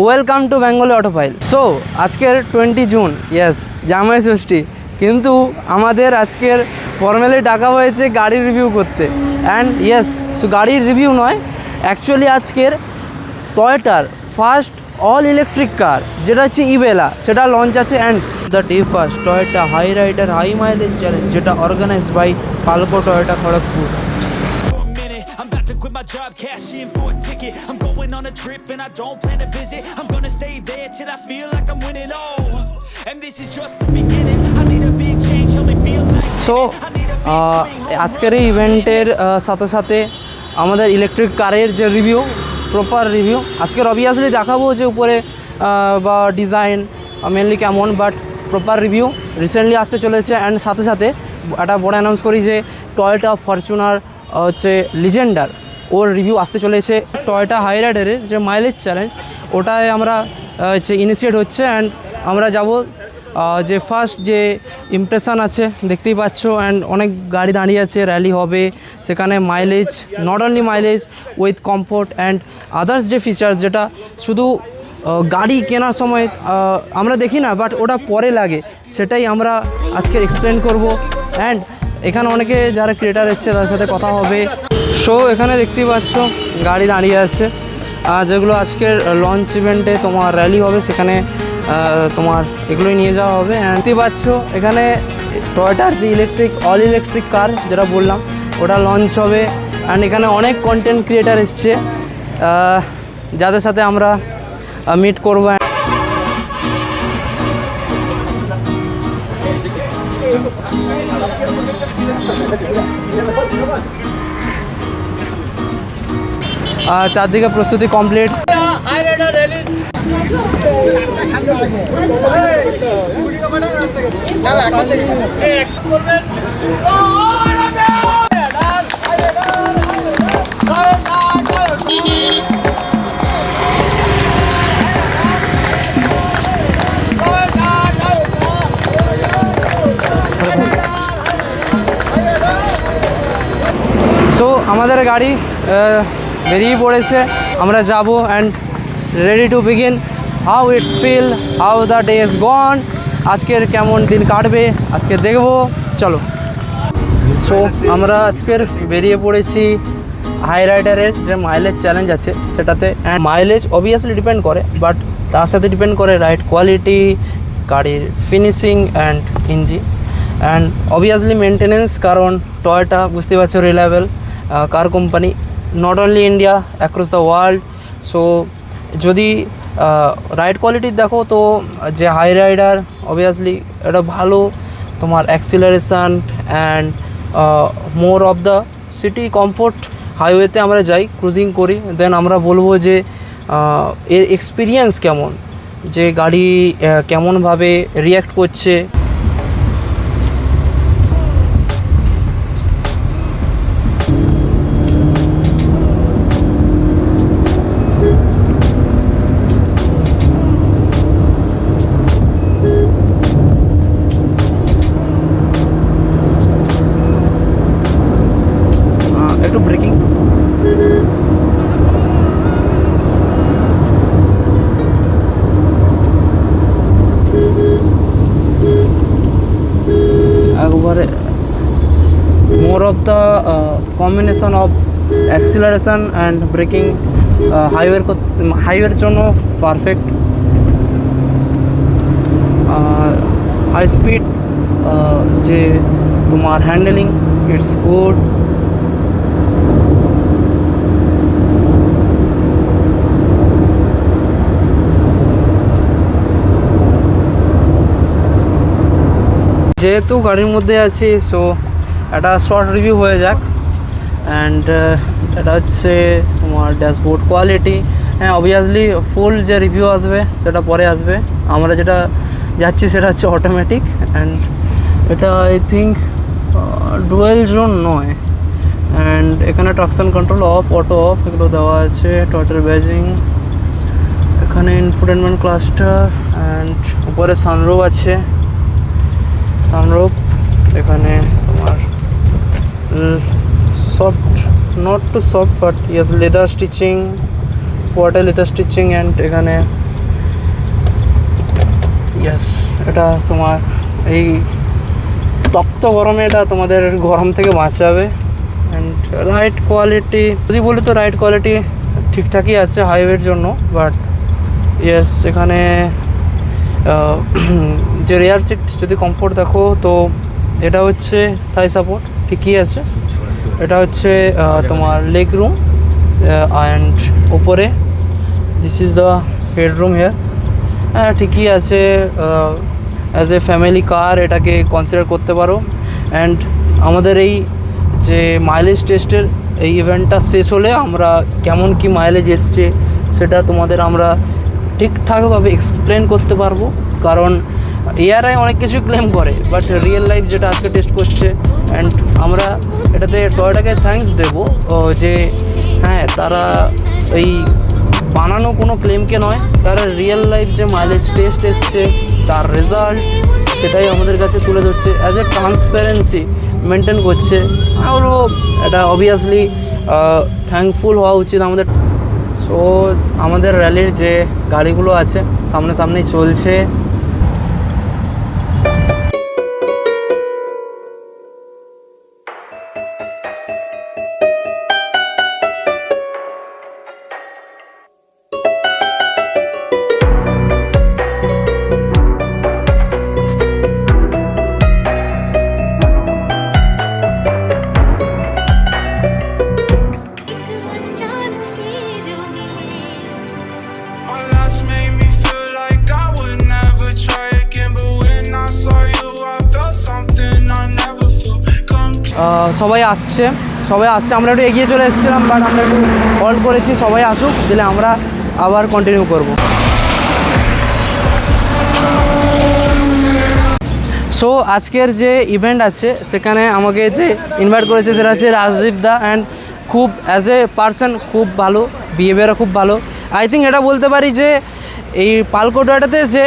Welcome to Bengali autophile. So আজকের 20 June, yes জামাই ষষ্ঠী, কিন্তু আমাদের আজকের ফর্মালি ডাকা হয়েছে গাড়ির রিভিউ করতে। অ্যান্ড ইয়েস, সো গাড়ির রিভিউ নয়, অ্যাকচুয়ালি আজকের টয়োটার ফার্স্ট অল ইলেকট্রিক কার যেটা হচ্ছে ইভেলা, সেটা লঞ্চ আছে। And the day first Toyota high rider high mileage challenge, যেটা organise by Palko Toyota Kharagpur. Quit my job, cash in for a ticket. I'm going on a trip and I don't plan to visit. I'm gonna stay there till I feel like I'm winning. Oh, and this is just the beginning. I need a big change, help me feel like so আজকের এই ইভেন্টের সাথে সাথে আমাদের electric কারের যে review, proper review আজকের obviously দেখাবো, যে উপরে বা ডিজাইন মেনলি কেমন, বাট প্রপার রিভিউ রিসেন্টলি আসতে চলেছে। অ্যান্ড সাথে সাথে একটা বড় অ্যানাউন্স করি যে টয়োটা ফরচুনার হচ্ছে লিজেন্ডার, ওর রিভিউ আসতে চলেছে। টয়োটা হাই রাইডারের যে মাইলেজ চ্যালেঞ্জ, ওটায় আমরা হচ্ছে ইনিশিয়েট হচ্ছে। অ্যান্ড আমরা যাব যে ফার্স্ট যে ইমপ্রেশান আছে দেখতেই পাচ্ছ। অ্যান্ড অনেক গাড়ি দাঁড়িয়ে আছে, র্যালি হবে সেখানে। Mileage, not only mileage, with comfort and others যে ফিচার্স, যেটা শুধু গাড়ি কেনার সময় আমরা দেখি না, বাট ওটা পরে লাগে, সেটাই আমরা আজকে এক্সপ্লেন করব। অ্যান্ড এখানে অনেকে যারা ক্রিয়েটার এসছে তাদের সাথে কথা হবে। সো এখানে দেখতেই পাচ্ছ গাড়ি দাঁড়িয়ে আছে, যেগুলো আজকের লঞ্চ ইভেন্টে তোমার র্যালি হবে, সেখানে তোমার এগুলোই নিয়ে যাওয়া হবে। অ্যান্ড দেখতেই পাচ্ছ এখানে টয়োটার যে অল ইলেকট্রিক কার যেটা বললাম, ওটা লঞ্চ হবে। অ্যান্ড এখানে অনেক কন্টেন্ট ক্রিয়েটার এসছে, যাদের সাথে আমরা মিট করবো। চারদিকে প্রস্তুতি কমপ্লিট। সো আমাদের গাড়ি বেরিয়ে পড়েছে, আমরা যাব। And ready to begin. How it's feel, how the day is gone, আজকের কেমন দিন কাটবে আজকে দেখব, চলো। সো আমরা আজকের বেরিয়ে পড়েছি হাই রাইডারের যে মাইলেজ চ্যালেঞ্জ আছে সেটাতে। অ্যান্ড মাইলেজ অবভিয়াসলি ডিপেন্ড করে, বাট তার সাথে ডিপেন্ড করে রাইড কোয়ালিটি, গাড়ির finishing and engine and obviously maintenance. কারণ টয়োটা বুঝতে পারছো reliable car company, not only India, across the world. So যদি রাইড কোয়ালিটি দেখো তো যে হাই রাইডার অবভিয়াসলি এটা ভালো, তোমার acceleration and more of the city comfort. হাইওয়েতে আমরা যাই, ক্রুজিং করি, দেন আমরা বলবো যে এর এক্সপিরিয়েন্স কেমন, যে গাড়ি কেমনভাবে রিয়্যাক্ট করছে। একটু ব্রেকিং, একবারে মোর of the combination of acceleration and breaking হাইওয়ের জন্য পারফেক্ট। হাই স্পিড যে তোমার হ্যান্ডেলিং, ইটস গুড। যেহেতু গাড়ির মধ্যে আছি, সো একটা শর্ট রিভিউ হয়ে যাক। অ্যান্ড এটা হচ্ছে তোমার ড্যাশবোর্ড কোয়ালিটি। হ্যাঁ, অবভিয়াসলি ফুল যে রিভিউ আসবে সেটা পরে আসবে। আমরা যেটা যাচ্ছি সেটা হচ্ছে অটোমেটিক। অ্যান্ড এটা আই থিঙ্ক ডুয়েল জোন নয়। অ্যান্ড এখানে traction control off, auto off এগুলো দেওয়া আছে। টয়োটার ব্যাজিং, এখানে ইনফোটেনমেন্ট ক্লাস্টার অ্যান্ড উপরে সানরুফ আছে। সানরুফ এখানে তোমার soft, not too soft but yes leather stitching, quarter leather stitching. And এখানে ইয়েস, এটা তোমার এই তপ্ত গরমে এটা তোমাদের গরম থেকে বাঁচাবে। অ্যান্ড রাইড কোয়ালিটি যদি বলি তো রাইড কোয়ালিটি ঠিকঠাকই আছে হাইওয়ের জন্য, বাট ইয়েস এখানে যে রেয়ার সিট যদি কমফোর্ট দেখো তো এটা হচ্ছে থাই সাপোর্ট ঠিকই আছে। এটা হচ্ছে তোমার লেগ রুম অ্যান্ড ওপরে this is the headroom here. হ্যাঁ ঠিকই আছে, অ্যাজ এ ফ্যামিলি কার এটাকে কনসিডার করতে পারো। অ্যান্ড আমাদের এই যে মাইলেজ টেস্টের এই ইভেন্টটা শেষ হলে আমরা কেমন কি মাইলেজ এসছে সেটা তোমাদের আমরা ঠিকঠাকভাবে এক্সপ্লেন করতে পারবো, কারণ এআরআই অনেক কিছু ক্লেম করে বাট রিয়েল লাইফ যেটা আজকে টেস্ট করছে। অ্যান্ড আমরা এটাতে টয়োটাকে থ্যাঙ্কস দেবো যে হ্যাঁ তারা এই বানানো কোনো ক্লেমকে নয়, তারা রিয়েল লাইফ যে মাইলেজ টেস্ট এসছে তার রেজাল্ট সেটাই আমাদের কাছে তুলে ধরছে, অ্যাজ এ ট্রান্সপারেন্সি মেনটেন করছে। আমি বলবো এটা অবভিয়াসলি থ্যাঙ্কফুল হওয়া উচিত আমাদের। সো আমাদের র্যালির যে গাড়িগুলো আছে সামনেই চলছে। Our last made me feel like I would never try again, but when I saw you, I felt something I never felt. সবাই আসছে আমরা একটু এগিয়ে চলে এসেছিলাম, বাট আমরা একটু হল্ড করেছি, সবাই আসুক দিলে আমরা আবার কন্টিনিউ করব। সো আজকের যে ইভেন্ট আছে সেখানে আমাকে যে ইনভাইট করেছে সেটা হচ্ছে রাজদীপ দা, অ্যান্ড খুব অ্যাজ এ পার্সন খুব ভালো, বিহেভিয়ারও খুব ভালো। আই থিঙ্ক এটা বলতে পারি যে এই পালকো টয়োটাতে এসে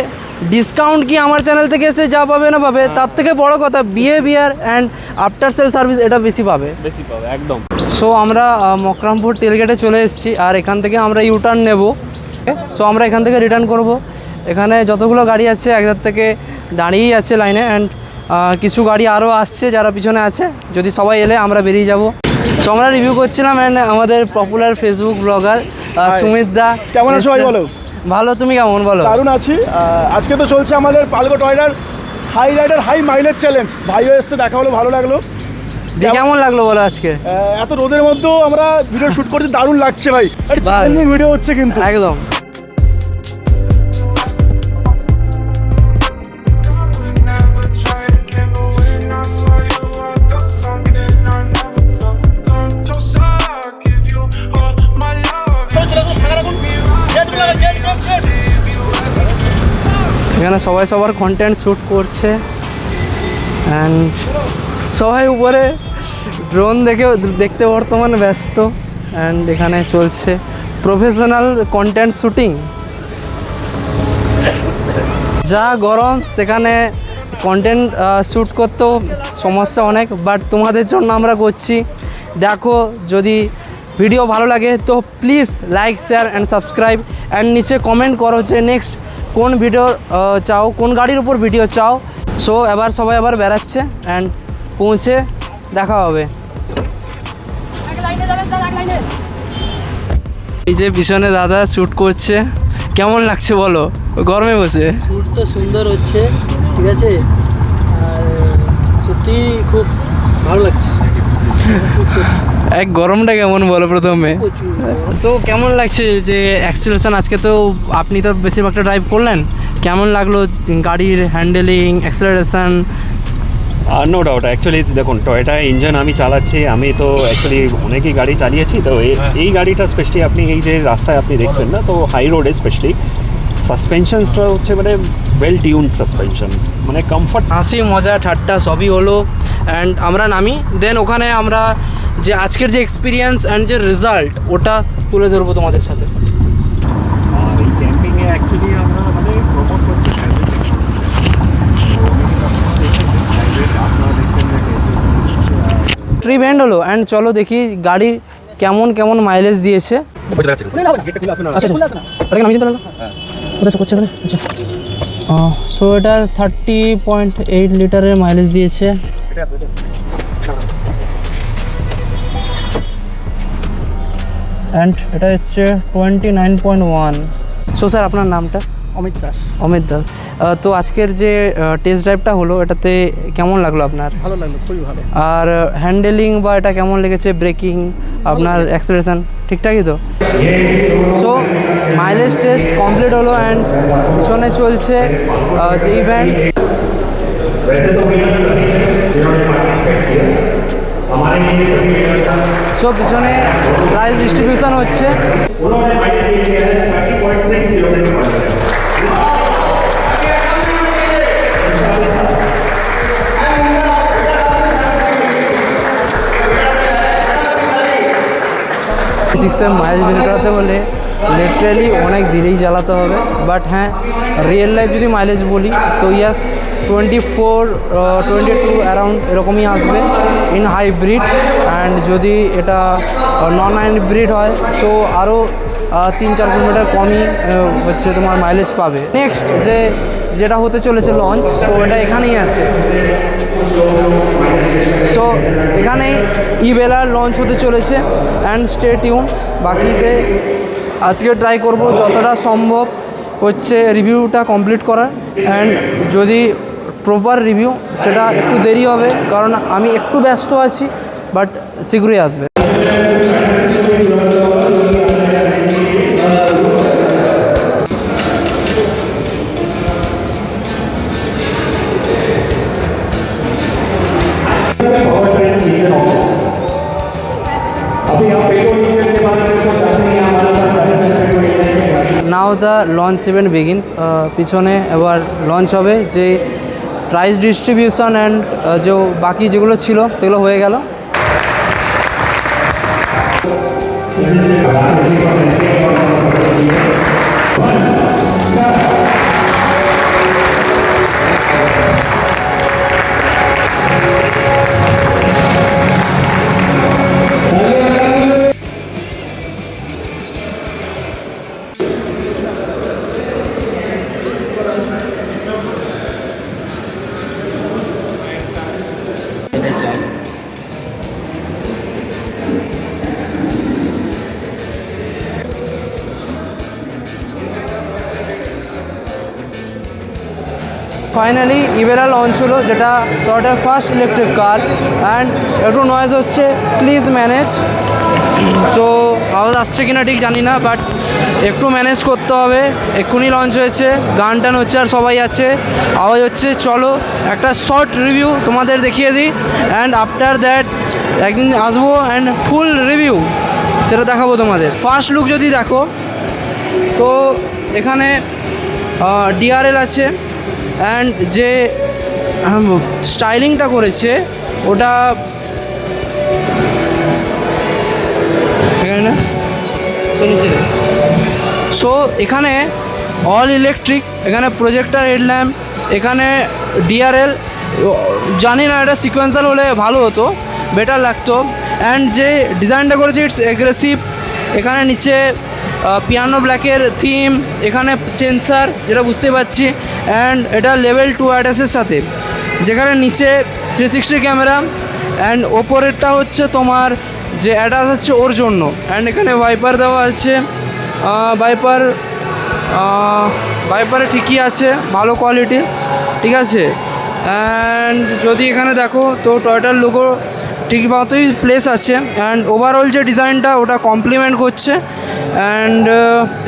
ডিসকাউন্ট কি আমার চ্যানেল থেকে এসে যা পাবে না পাবে তার থেকে বড় কথা behaviour and after sale service এটা বেশি পাবে একদম। সো আমরা মকরামপুর টেলগেটে চলে এসেছি, আর এখান থেকে আমরা ইউটার্ন নেব। সো আমরা এখান থেকে রিটার্ন করব। এখানে যতগুলো গাড়ি আছে একদার থেকে দাঁড়িয়েই আছে লাইনে, অ্যান্ড কিছু গাড়ি আরও আসছে যারা পিছনে আছে, যদি সবাই এলে আমরা বেরিয়ে যাব। সো আমরা রিভিউ করছিলাম, অ্যান্ড আমাদের পপুলার ফেসবুক ব্লগার সুমিত দা। কেমন আছো ভাই বলো? ভালো, তুমি কেমন বলো? দারুণ আছি। আজকে তো চলছে আমাদের পালকো টয়োটার high rider high mileage challenge. ভাইও এসছে, দেখা হলো, ভালো লাগলো। কেমন লাগলো বলো আজকে? এত রোদের মধ্যেও আমরা ভিডিও শুট করতে দারুণ লাগছে ভাই। ভিডিও হচ্ছে কিন্তু একদম। এখানে সবাই সবার কন্টেন্ট শ্যুট করছে, অ্যান্ড সবাই উপরে ড্রোন দেখতে বর্তমানে ব্যস্ত। অ্যান্ড এখানে চলছে প্রফেশনাল কন্টেন্ট শ্যুটিং। যা গরম সেখানে কন্টেন্ট শ্যুট করতেও সমস্যা অনেক, বাট তোমাদের জন্য আমরা করছি। দেখো, যদি ভিডিও ভালো লাগে তো please like, share and subscribe, and নিচে কমেন্ট করো যে নেক্সট কোন ভিডিও চাও, কোন গাড়ির উপর ভিডিও চাও। সো এবার সবাই আবার বেড়াচ্ছে, অ্যান্ড পৌঁছে দেখা হবে। এই যে পিছনে দাদা শ্যুট করছে, কেমন লাগছে বলো গরমে বসে? শ্যুট তো সুন্দর হচ্ছে, ঠিক আছে, আর সত্যি খুব ভালো লাগছে। এক গরমটা কেমন বলো প্রথমে? তো কেমন লাগছে যে অ্যাক্সিলারেশন আজকে তো আপনি তো বেশিরভাগটা ড্রাইভ করলেন, কেমন লাগলো গাড়ির handling, acceleration? No doubt, actually দেখুন টয়োটা ইঞ্জিন আমি চালাচ্ছি, আমি তো অ্যাকচুয়ালি অনেকই গাড়ি চালিয়েছি, তো এই গাড়িটা স্পেশালি আপনি এই যে রাস্তায় আপনি দেখছেন না, তো হাই রোডে স্পেশালি সাসপেনশনসটা হচ্ছে মানে ওয়েল টিউন সাসপেনশন, মানে কমফর্ট। হাসি মজা ঠাট্টা সবই হলো, অ্যান্ড আমরা নামি দেন ওখানে আমরা যে আজকের যে এক্সপিরিয়েন্স অ্যান্ড যে রেজাল্ট ওটা তুলে ধরবো তোমাদের সাথে। আর এই ক্যাম্পিংয়ে অ্যাকচুয়ালি আমরা মানে প্রমোট করছি ট্রিপ এন্ড হলো, অ্যান্ড চলো দেখি গাড়ি কেমন কেমন মাইলেজ দিয়েছে। আচ্ছা, ওটাকে নামিয়ে দিতে পারলো? কোথায় করছে? আচ্ছা সো এটার 30.8 লিটারের মাইলেজ দিয়েছে। অ্যান্ড এটা এসছে 29.1। সো স্যার আপনার নামটা? অমিত দাস। অমিত দাস। তো আজকের যে টেস্ট ড্রাইভটা হলো এটাতে কেমন লাগলো আপনার? ভালো লাগলো, খুবই ভালো। আর হ্যান্ডেলিং বা এটা কেমন লেগেছে, ব্রেকিং, আপনার অ্যাক্সেলারেশন ঠিকঠাকই তো? সো মাইলেজ টেস্ট কমপ্লিট হলো অ্যান্ড পিছনে চলছে যে ইভেন্ট। সো পিছনে প্রাইজ ডিস্ট্রিবিউশন হচ্ছে। সিক্সের মাইলেজ বের করাতে হলে লিটারালি অনেক ধীরেই চালাতে হবে, বাট হ্যাঁ রিয়েল লাইফ যদি মাইলেজ বলি তো ইয়াস 24-22 অ্যারাউন্ড এরকমই আসবে ইন হাইব্রিড। অ্যান্ড যদি এটা নন হাইব্রিড হয় সো আরও 3-4 কিলোমিটার কমই হচ্ছে তোমার মাইলেজ পাবে। নেক্সট যেটা হতে চলেছে লঞ্চ, সো এটা এখানেই আছে। সো এখানেই ইভেলার লঞ্চ হতে চলেছে অ্যান্ড স্টে টিউন। বাকিতে আজকে ট্রাই করব যতটা সম্ভব হচ্ছে রিভিউটা কমপ্লিট করার। অ্যান্ড যদি প্রপার রিভিউ সেটা একটু দেরি হবে কারণ আমি একটু ব্যস্ত আছি, বাট শীঘ্রই আসবে। নাও দ্য লঞ্চ ইভেন্ট বিগিনস। পিছনে এবার লঞ্চ হবে, যে প্রাইজ ডিস্ট্রিবিউশন অ্যান্ড যে বাকি যেগুলো ছিল সেগুলো হয়ে গেল। ফাইনালি ইভেরা লঞ্চ হলো, যেটা টয়োটার ফার্স্ট ইলেকট্রিক কার। অ্যান্ড একটু নয়েজ হচ্ছে, প্লিজ ম্যানেজ। সো আওয়াজ আসছে কিনা ঠিক জানি না, বাট একটু ম্যানেজ করতে হবে। এক্ষুনি লঞ্চ হয়েছে, গান টান হচ্ছে আর সবাই আছে, আওয়াজ হচ্ছে। চলো একটা শর্ট রিভিউ তোমাদের দেখিয়ে দিই, অ্যান্ড আফটার দ্যাট একদিন আসবো অ্যান্ড ফুল রিভিউ সেটা দেখাবো তোমাদের। ফার্স্ট লুক যদি দেখো তো এখানে ডিআরএল আছে, অ্যান্ড যে স্টাইলিংটা করেছে ওটা এখানে শুনেছি। সো এখানে অল ইলেকট্রিক, এখানে প্রজেক্টর হেডল্যাম্প, এখানে ডিআরএল। জানি না এটা সিকোয়েন্সাল হলে ভালো হতো, বেটার লাগতো। অ্যান্ড যে ডিজাইনটা করেছে ইটস অ্যাগ্রেসিভ। এখানে নিচে পিয়ানো ব্ল্যাকের থিম, এখানে সেন্সার যেটা বুঝতে পারছি, অ্যান্ড এটা লেভেল 2 অ্যাডাসের সাথে, যেখানে নিচে 360 ক্যামেরা, অ্যান্ড ওপরেরটা হচ্ছে তোমার যে অ্যাডাস আছে ওর জন্য। অ্যান্ড এখানে ভাইপার দেওয়া আছে, ভাইপারে ঠিকই আছে, ভালো কোয়ালিটি, ঠিক আছে। অ্যান্ড যদি এখানে দেখো তো টয়োটার লোগো ঠিক মতোই প্লেস আছে, অ্যান্ড ওভারঅল যে ডিজাইনটা ওটা কমপ্লিমেন্ট করছে। অ্যান্ড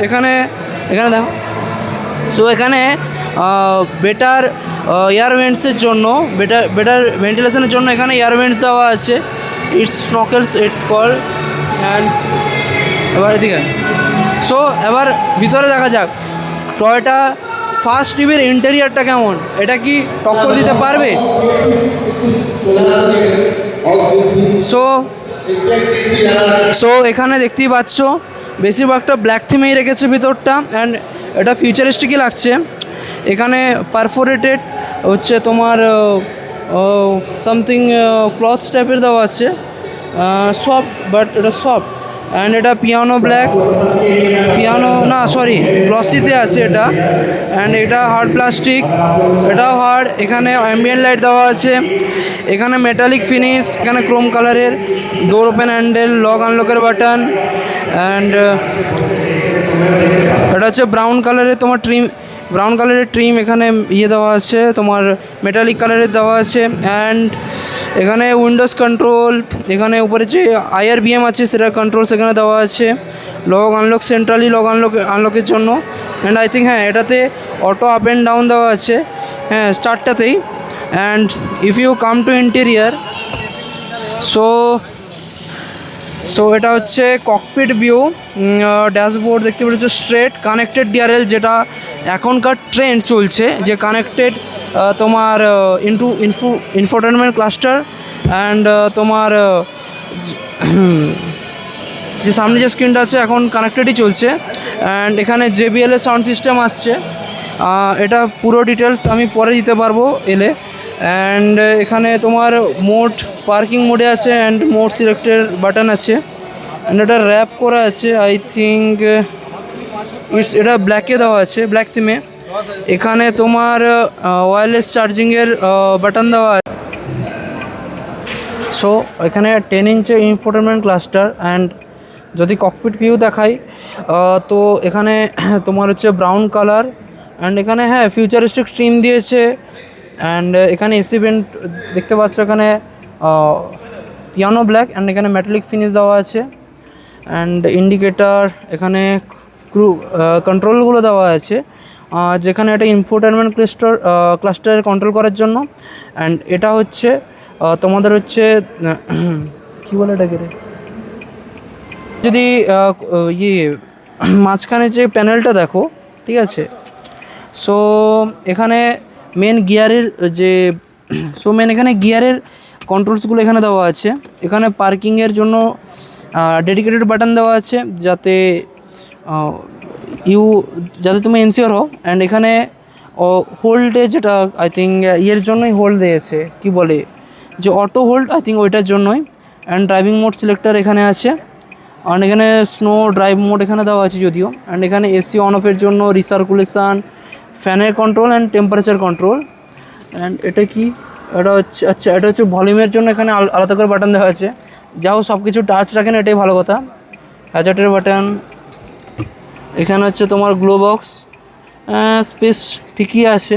এখানে দেখো, সো এখানে বেটার এয়ার ভেন্টসের জন্য, বেটার ভেন্টিলেশনের জন্য এখানে এয়ার ভেন্টস দেওয়া আছে। It's snorkels it's call. And এবার এদিকে, সো এবার ভিতরে দেখা যাক টয়োটা ফার্স্ট টিভির ইন্টেরিয়ারটা কেমন, এটা কি টক্কর দিতে পারবে। সো এখানে দেখতেই পাচ্ছ বেশিরভাগটা ব্ল্যাক থিমেই রেখেছে ভিতরটা, অ্যান্ড এটা ফিউচারিস্টিকই লাগছে। এখানে পারফোরেটেড হচ্ছে তোমার সামথিং ক্লথস টাইপের দেওয়া আছে, সফট, বাট এটা সফট। অ্যান্ড এটা পিয়ানো ব্ল্যাক, পিয়ানো না সরি গ্লসিতে আছে এটা। অ্যান্ড এটা হার্ড প্লাস্টিক, এটাও হার্ড। এখানে অ্যাম্বিয়েন্ট লাইট দেওয়া আছে, এখানে মেটালিক ফিনিশ, এখানে ক্রোম কালারের ডোর ওপেন হ্যান্ডেল, লক আনলকের বাটন। অ্যান্ড এটা হচ্ছে ব্রাউন কালারের তোমার ট্রিম, ব্রাউন কালারের ট্রিম এখানে ইয়ে দেওয়া আছে, তোমার মেটালিক কালারের দেওয়া আছে। অ্যান্ড এখানে উইন্ডোজ কন্ট্রোল, এখানে উপরে যে IRBM আছে সেটা কন্ট্রোল সেখানে দেওয়া আছে। লক আনলক, সেন্ট্রালি লক আনলকের জন্য। অ্যান্ড আই থিঙ্ক হ্যাঁ এটাতে অটো আপ অ্যান্ড ডাউন দেওয়া আছে, হ্যাঁ স্টার্টটাতেই। And if you come to interior, so এটা হচ্ছে ককপিট ভিউ। ড্যাশবোর্ড দেখতে পাচ্ছ স্ট্রেট কানেক্টেড DRL, যেটা এখনকার ট্রেন্ড চলছে, যে কানেক্টেড তোমার ইনফোটেনমেন্ট ক্লাস্টার। অ্যান্ড তোমার যে সামনে যে স্ক্রিনটা আছে এখন কানেক্টেডই চলছে। অ্যান্ড এখানে JBL এর সাউন্ড সিস্টেম আসছে, এটা পুরো ডিটেলস আমি পরে দিতে পারবো এলে। অ্যান্ড এখানে তোমার মোড পার্কিং মোডে আছে, অ্যান্ড মোড সিলেক্টের বাটন আছে। অ্যান্ড এটা র্যাপ করা আছে, আই থিঙ্ক এটা ব্ল্যাকে দেওয়া আছে, ব্ল্যাক থিমে। এখানে তোমার ওয়্যারলেস চার্জিংয়ের বাটন দেওয়া আছে। সো এখানে 10 ইঞ্চের ইনফোটেনমেন্ট ক্লাস্টার। অ্যান্ড যদি ককপিট ভিউ দেখাই তো এখানে তোমার হচ্ছে ব্রাউন কালার। অ্যান্ড এখানে হ্যাঁ ফিউচারিস্টিক স্ট্রিম দিয়েছে। অ্যান্ড এখানে এসি ভেন্ট দেখতে পাচ্ছ, এখানে পিয়ানো ব্ল্যাক। অ্যান্ড এখানে মেটালিক ফিনিশ দেওয়া আছে। অ্যান্ড ইন্ডিকেটার, এখানে কন্ট্রোলগুলো দেওয়া আছে, যেখানে এটা ইনফোটেনমেন্ট ক্লাস্টার কন্ট্রোল করার জন্য। অ্যান্ড এটা হচ্ছে তোমাদের হচ্ছে কী বলে এটাকে রে, যদি ইয়ে মাঝখানে যে প্যানেলটা দেখো, ঠিক আছে। সো এখানে মেন গিয়ারের এখানে গিয়ারের কন্ট্রোলসগুলো এখানে দেওয়া আছে। এখানে পার্কিংয়ের জন্য ডেডিকেটেড বাটন দেওয়া আছে, যাতে যাতে তুমি এনসিওর হও। অ্যান্ড এখানে হোল্ডে, যেটা আই থিঙ্ক ইয়ের জন্যই হোল্ড দিয়েছে, কি বলে যে অটো হোল্ড, আই থিঙ্ক ওইটার জন্যই। অ্যান্ড ড্রাইভিং মোড সিলেক্টর এখানে আছে। অ্যান্ড এখানে স্নো ড্রাইভ মোড এখানে দেওয়া আছে যদিও। অ্যান্ড এখানে AC অন অফের জন্য রিসার্কুলেশান, ফ্যানের control and temperature control. And এটা কি, এটা হচ্ছে আচ্ছা এটা হচ্ছে ভলিউমের জন্য, এখানে আলাদা করে বাটন দেওয়া আছে। যাও সব কিছু টাচ রাখেন, এটাই ভালো কথা। হ্যাজার্টের বাটন, এখানে হচ্ছে তোমার গ্লো বক্স, স্পেস ঠিকই আছে।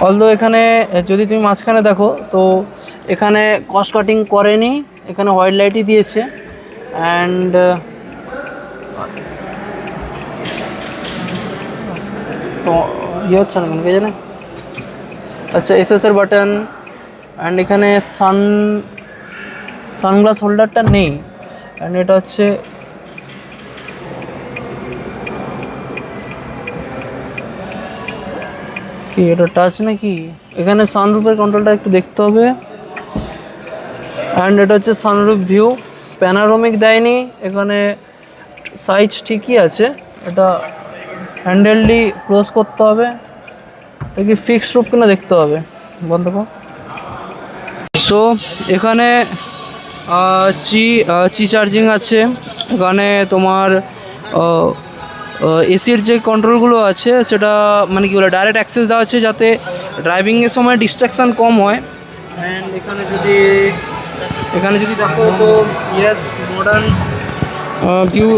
অলদো এখানে যদি তুমি মাঝখানে দেখো তো এখানে কস্ট কাটিং করেনি, এখানে হোয়াইট লাইটই দিয়েছে। অ্যান্ড ইয়ে হচ্ছে না কেন কে জানে। আচ্ছা SOS বাটন। অ্যান্ড এখানে সানগ্লাস হোল্ডারটা নেই। অ্যান্ড এটা হচ্ছে কি, এটা টাচ নাকি? এখানে সানরুফের কন্ট্রোলটা একটু দেখতে হবে। অ্যান্ড এটা হচ্ছে সানরুফ ভিউ, প্যানারোমিক দেয়নি। এখানে সাইজ ঠিকই আছে, এটা হ্যান্ডেলটি ক্লোজ করতে হবে। এটা কি ফিক্সড রুফ কিনা দেখতে হবে, বন্ধ কর। সো এখানে চি চার্জিং আছে। এখানে তোমার এসির যে কন্ট্রোলগুলো আছে সেটা মানে কি বলে ডাইরেক্ট অ্যাক্সেস দেওয়া আছে, যাতে ড্রাইভিংয়ের সময় ডিস্ট্রাকশান কম হয়। অ্যান্ড এখানে যদি দেখো তো ইয়েস মডার্ন ভিউ।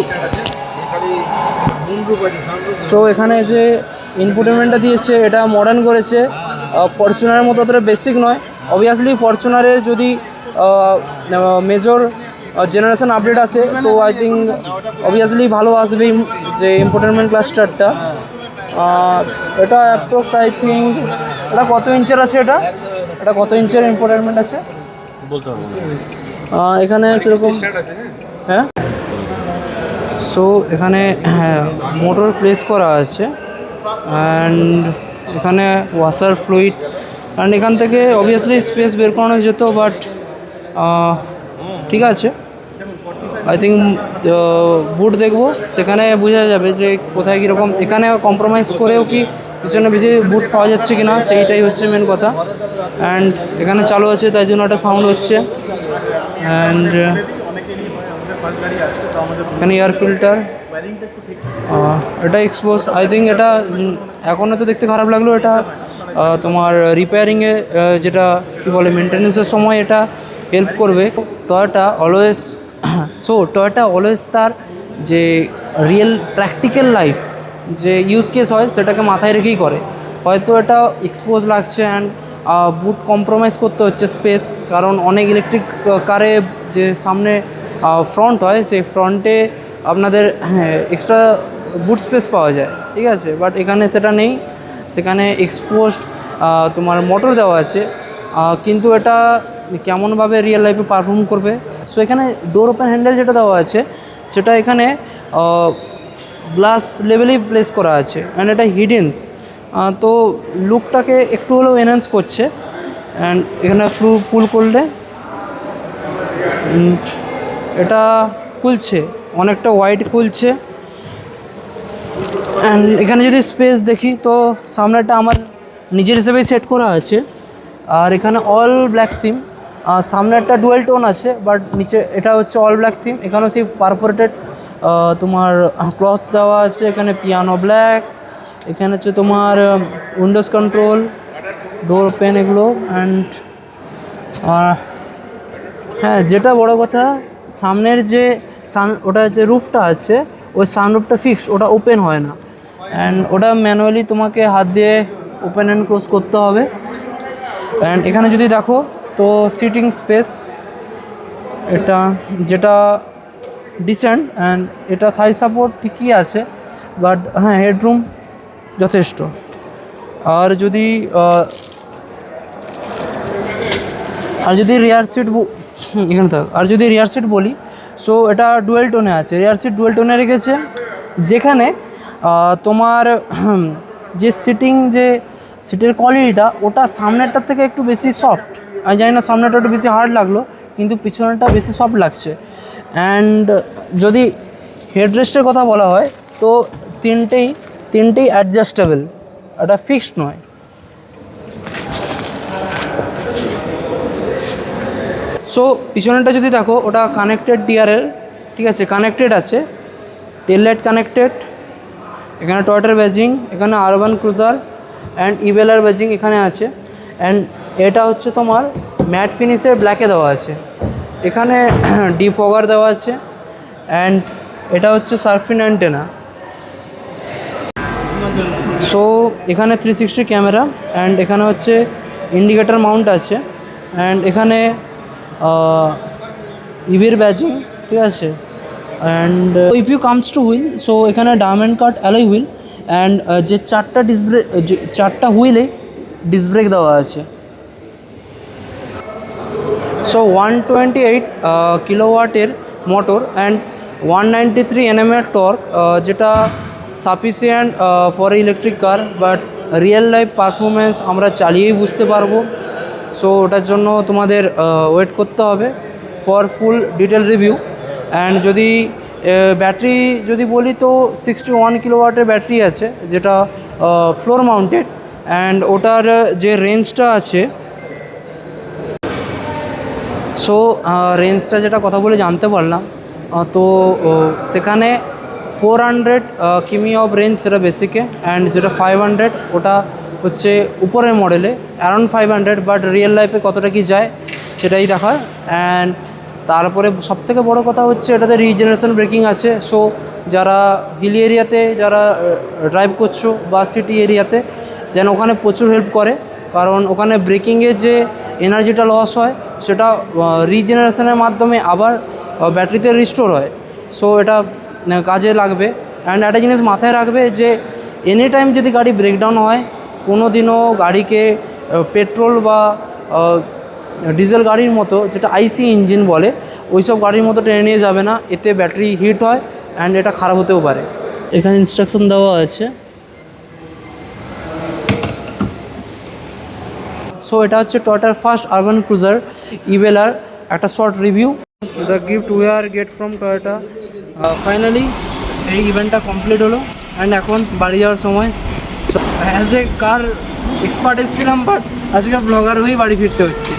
সো এখানে যে ইনফোটেনমেন্টটা দিয়েছে এটা মডার্ন করেছে, ফরচুনারের মতো অতটা বেসিক নয়। অবভিয়াসলি ফরচুনারের যদি মেজর জেনারেশন আপডেট আসে তো আই থিঙ্ক অবভিয়াসলি ভালো আসবে যে ইনফোটেনমেন্ট ক্লাস্টারটা। এটা অ্যাপ্রক্স আই থিঙ্ক এটা কত ইঞ্চের আছে, এটা কত ইঞ্চের ইনফোটেনমেন্ট আছে বলতে পারবো না। এখানে সেরকম হ্যাঁ। সো এখানে মোটর প্লেস করা আছে। অ্যান্ড এখানে ওয়াশার ফ্লুইড। অ্যান্ড এখান থেকে অবভিয়াসলি স্পেস বের করানো যেত, বাট ঠিক আছে। আই থিঙ্ক বুট দেখবো, সেখানে বোঝা যাবে যে কোথায় কীরকম। এখানে কম্প্রোমাইজ করেও কি পিছনে বেশি বুট পাওয়া যাচ্ছে কি না, সেইটাই হচ্ছে মেন কথা। অ্যান্ড এখানে চালু আছে, তাই জন্য একটা সাউন্ড হচ্ছে। অ্যান্ড এখানে এয়ার ফিল্টার, এটা এক্সপোজ। আই থিঙ্ক এটা এখনও তো দেখতে খারাপ লাগলো, এটা তোমার রিপেয়ারিংয়ে যেটা কী বলে মেনটেন্যান্সের সময় এটা হেল্প করবে। টয়োটা অলওয়েজ টয়োটা অলওয়েজ তার যে রিয়েল প্র্যাকটিক্যাল লাইফ যে ইউজ কেস হয় সেটাকে মাথায় রেখেই করে। হয়তো এটা এক্সপোজ লাগছে অ্যান্ড বুট কম্প্রোমাইজ করতে হচ্ছে স্পেস, কারণ অনেক ইলেকট্রিক কারে যে সামনে ফ্রন্ট হয় সেই ফ্রন্টে আপনাদের এক্সট্রা বুট স্পেস পাওয়া যায়, ঠিক আছে, বাট এখানে সেটা নেই। সেখানে এক্সপোজড তোমার মোটর দেওয়া আছে, কিন্তু এটা কেমনভাবে রিয়েল লাইফে পারফর্ম করবে। সো এখানে ডোর ওপেন হ্যান্ডেল যেটা দেওয়া আছে সেটা এখানে গ্লাস লেভেলেই প্লেস করা আছে অ্যান্ড এটা হিডেন্স, তো লুকটাকে একটু হলেও এনহ্যান্স করছে। অ্যান্ড এখানে পুল করলে এটা খুলছে, অনেকটা ওয়াইড খুলছে। অ্যান্ড এখানে যদি স্পেস দেখি তো সামনেটা আমার নিজের হিসেবেই সেট করা আছে, আর এখানে অল ব্ল্যাক থিম। সামনে একটা ডুয়েল টোন আছে, বাট নিচে এটা হচ্ছে অল ব্ল্যাক থিম। এখানেও সেই পারফোরেটেড তোমার ক্লথ দেওয়া আছে, এখানে পিয়ানো ব্ল্যাক, এখানে হচ্ছে তোমার উইন্ডোজ কন্ট্রোল, ডোর ওপেন এগুলো। অ্যান্ড হ্যাঁ, যেটা বড় কথা সামনের যে ওটা যে রুফটা আছে ওই সানরুফটা ফিক্সড, ওটা ওপেন হয় না, অ্যান্ড ওটা ম্যানুয়ালি তোমাকে হাত দিয়ে ওপেন অ্যান্ড ক্লোজ করতে হবে। অ্যান্ড এখানে যদি দেখো তো সিটিং স্পেস এটা যেটা ডিসেন্ট, অ্যান্ড এটা থাই সাপোর্ট ঠিকই আছে, বাট হ্যাঁ হেডরুম যথেষ্ট। আর যদি রিয়ার সিট এখানে থাক, আর যদি রিয়ার সিট বলি সো এটা ডুয়েল টোনে আছে, রিয়ার সিট ডুয়েল টোনে রেখেছে, যেখানে তোমার যে সিটের কোয়ালিটিটা ওটা সামনেরটার থেকে একটু বেশি সফট। আমি জানি না সামনেটা একটু বেশি হার্ড লাগলো, কিন্তু পিছনেরটা বেশি সফট লাগছে। অ্যান্ড যদি হেডরেস্টের কথা বলা হয় তো তিনটেই অ্যাডজাস্টেবল, এটা ফিক্সড নয়। সো পিছনেরটা যদি দেখো ওটা কানেক্টেড ডিআরএল, ঠিক আছে, কানেক্টেড আছে, টেল লাইট কানেক্টেড, এখানে টয়োটার ব্যাজিং, এখানে আরবান ক্রুজার অ্যান্ড ইবেলার ব্যাজিং এখানে আছে। অ্যান্ড এটা হচ্ছে তোমার ম্যাট ফিনিশের ব্ল্যাকে দেওয়া আছে, এখানে ডিপ ওগার দেওয়া আছে। অ্যান্ড এটা হচ্ছে সার্ফিন অ্যান্টেনা। সো এখানে 360 ক্যামেরা, অ্যান্ড এখানে হচ্ছে ইন্ডিকেটার মাউন্ট আছে। অ্যান্ড এখানে ইভির ব্যাজিং, ঠিক আছে। And if you comes to wheel, so এখানে diamond cut alloy wheel, and যে চারটা হুইলে ডিস্ক ব্রেক দেওয়া আছে। সো 128 কিলোওয়াটের মোটর অ্যান্ড 193 Nm টর্ক, যেটা sufficient for electric car, but real life performance আমরা চালিয়েই বুঝতে পারবো। সো ওটার জন্য তোমাদের ওয়েট করতে হবে for full detail review. And যদি ব্যাটারি যদি বলি তো 61 কিলোওয়াটের ব্যাটারি আছে, যেটা ফ্লোর মাউন্টেড, অ্যান্ড ওটার যে রেঞ্জটা আছে, সো রেঞ্জটা যেটা কথা বলে জানতে পারলাম, তো সেখানে 400 কিমি অফ রেঞ্জ সেটা বেসিকে, অ্যান্ড যেটা 500 ওটা হচ্ছে উপরের মডেলে, অ্যারাউন্ড 500, বাট রিয়েল লাইফে কতটা কি যায় সেটাই দেখার। অ্যান্ড তারপরে সবথেকে বড় কথা হচ্ছে এটাতে রিজেনারেশন ব্রেকিং আছে। সো যারা হিলি এরিয়াতে যারা ড্রাইভ করছো বা সিটি এরিয়াতে, দেন ওখানে প্রচুর হেল্প করে, কারণ ওখানে ব্রেকিংয়ের যে এনার্জিটা লস হয় সেটা রিজেনারেশনের মাধ্যমে আবার ব্যাটারিতে রিস্টোর হয়। সো এটা কাজে লাগবে। অ্যান্ড একটা জিনিস মাথায় রাখবে যে এনি টাইম যদি গাড়ি ব্রেকডাউন হয়, কোনো দিনও গাড়িকে পেট্রোল বা ডিজেল গাড়ির মতো, যেটা আইসি ইঞ্জিন বলে, ওইসব গাড়ির মতো টেনে নিয়ে যাবে না, এতে ব্যাটারি হিট হয় অ্যান্ড এটা খারাপ হতেও পারে। এখানে ইনস্ট্রাকশন দেওয়া আছে। সো এটা হচ্ছে টয়োটার ফার্স্ট আরবান ক্রুজার ইবেলার একটা short review, the gift we are get from Toyota. Finally এই ইভেন্টটা কমপ্লিট হলো, অ্যান্ড এখন বাড়ি যাওয়ার সময়। অ্যাজ এ কার এক্সপার্ট এসেছিলাম, বাট আজকে ব্লগার হয়েই বাড়ি ফিরতে হচ্ছে।